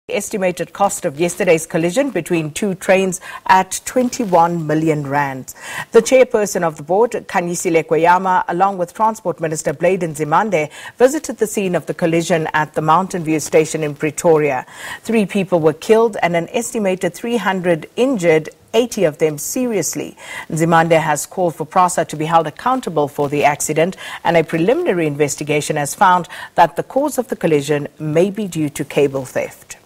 Estimated cost of yesterday's collision between two trains at 21 million rands. The chairperson of the board, Khanyisile Kweyama, along with Transport Minister Blade Nzimande, visited the scene of the collision at the Mountain View station in Pretoria. 3 people were killed and an estimated 300 injured, 80 of them seriously. Nzimande has called for Prasa to be held accountable for the accident, and a preliminary investigation has found that the cause of the collision may be due to cable theft.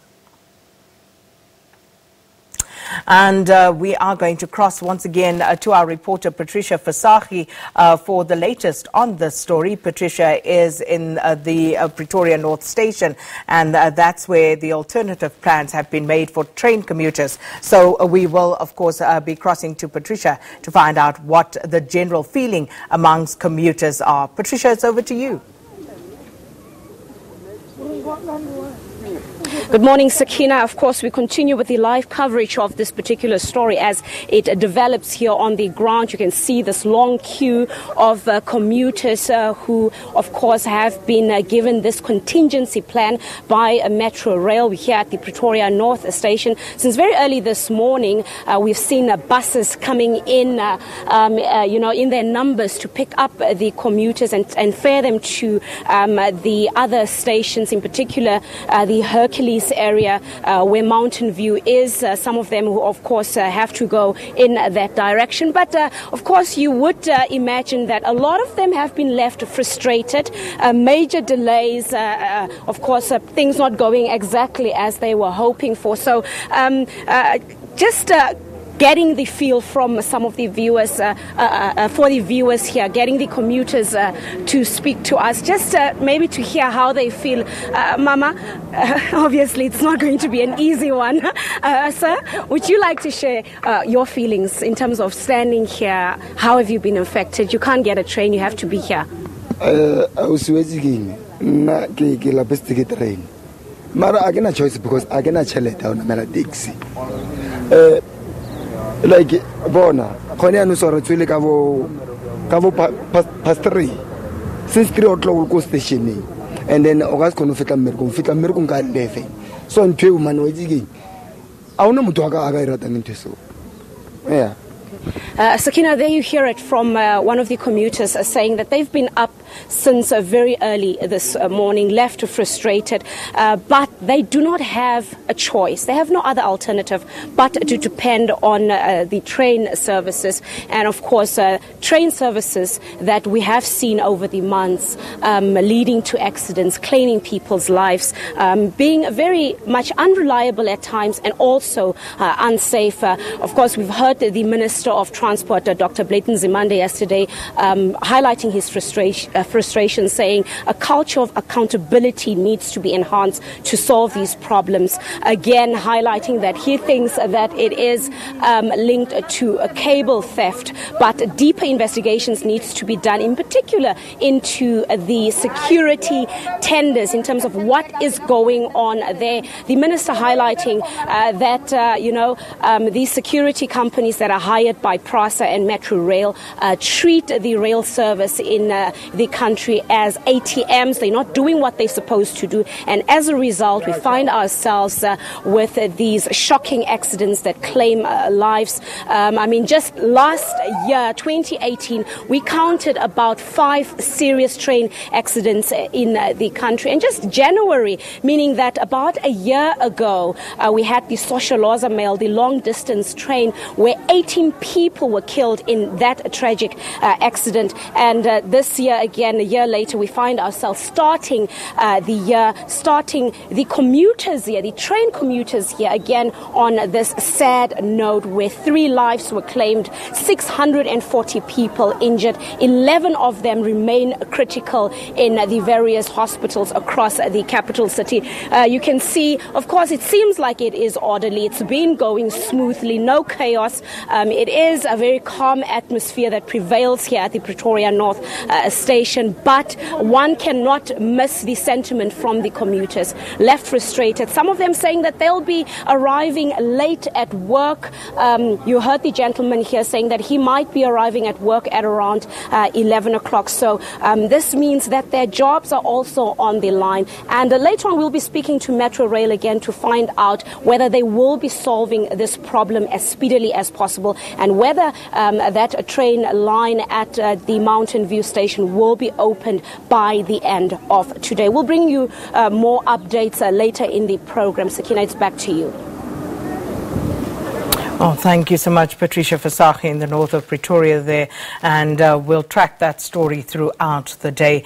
And we are going to cross once again to our reporter Patricia Fasahi for the latest on this story. Patricia is in the Pretoria North Station, and that's where the alternative plans have been made for train commuters. So we will, of course, be crossing to Patricia to find out what the general feeling amongst commuters are. Patricia, it's over to you. Good morning, Sakina. Of course, we continue with the live coverage of this particular story as it develops here on the ground. You can see this long queue of commuters who, of course, have been given this contingency plan by Metrorail. We're here at the Pretoria North Station. Since very early this morning, we've seen buses coming in, in their numbers to pick up the commuters and fare them to the other stations, in particular the Hercules area where Mountain View is. Some of them who, of course, have to go in that direction. But, of course, you would imagine that a lot of them have been left frustrated. Major delays, of course, things not going exactly as they were hoping for. So getting the feel from some of the viewers, for the viewers here, getting the commuters to speak to us, just maybe to hear how they feel. Mama, obviously it's not going to be an easy one. Sir, would you like to share your feelings in terms of standing here? How have you been affected? You can't get a train, you have to be here. I was waiting the train. Mara, I get choice because I get a chalet down a taxi. Like Bona, Khanyisile Kweyama past 3. Since 3 o'clock we'll go stationing. And then August confika American car lefe. So on 2 man waiting. I don't know what so. Yeah. Sakina, there you hear it from one of the commuters saying that they've been up since very early this morning, left frustrated, but they do not have a choice. They have no other alternative but to depend on the train services, and of course train services that we have seen over the months leading to accidents, claiming people's lives, being very much unreliable at times and also unsafe. Of course, we've heard the Minister of Transport, Dr. Blade Nzimande, yesterday highlighting his frustration, saying a culture of accountability needs to be enhanced to solve these problems. Again, highlighting that he thinks that it is linked to a cable theft, but deeper investigations needs to be done, in particular into the security tenders in terms of what is going on there. The minister highlighting that these security companies that are hired by Prasa and Metrorail treat the rail service in the country as ATMs. They're not doing what they're supposed to do, and as a result we find ourselves with these shocking accidents that claim lives. Just last year, 2018, we counted about 5 serious train accidents in the country, and just January, meaning that about a year ago we had the Sosholoza Mail, the long distance train, where 18 people were killed in that tragic accident. And this year, again, a year later, we find ourselves starting the commuters here, the train commuters here, again on this sad note where 3 lives were claimed, 640 people injured, 11 of them remain critical in the various hospitals across the capital city. You can see, of course, it seems like it is orderly. It's been going smoothly, no chaos. It is a very calm atmosphere that prevails here at the Pretoria North Station. station, but one cannot miss the sentiment from the commuters. Left frustrated. Some of them saying that they'll be arriving late at work. You heard the gentleman here saying that he might be arriving at work at around 11 o'clock. So this means that their jobs are also on the line. And later on, we'll be speaking to Metrorail again to find out whether they will be solving this problem as speedily as possible, and whether that train line at the Mountain View station will be opened by the end of today. We'll bring you more updates later in the program. Sakina, it's back to you. Oh, thank you so much, Patricia Fasachi in the north of Pretoria there, and we'll track that story throughout the day.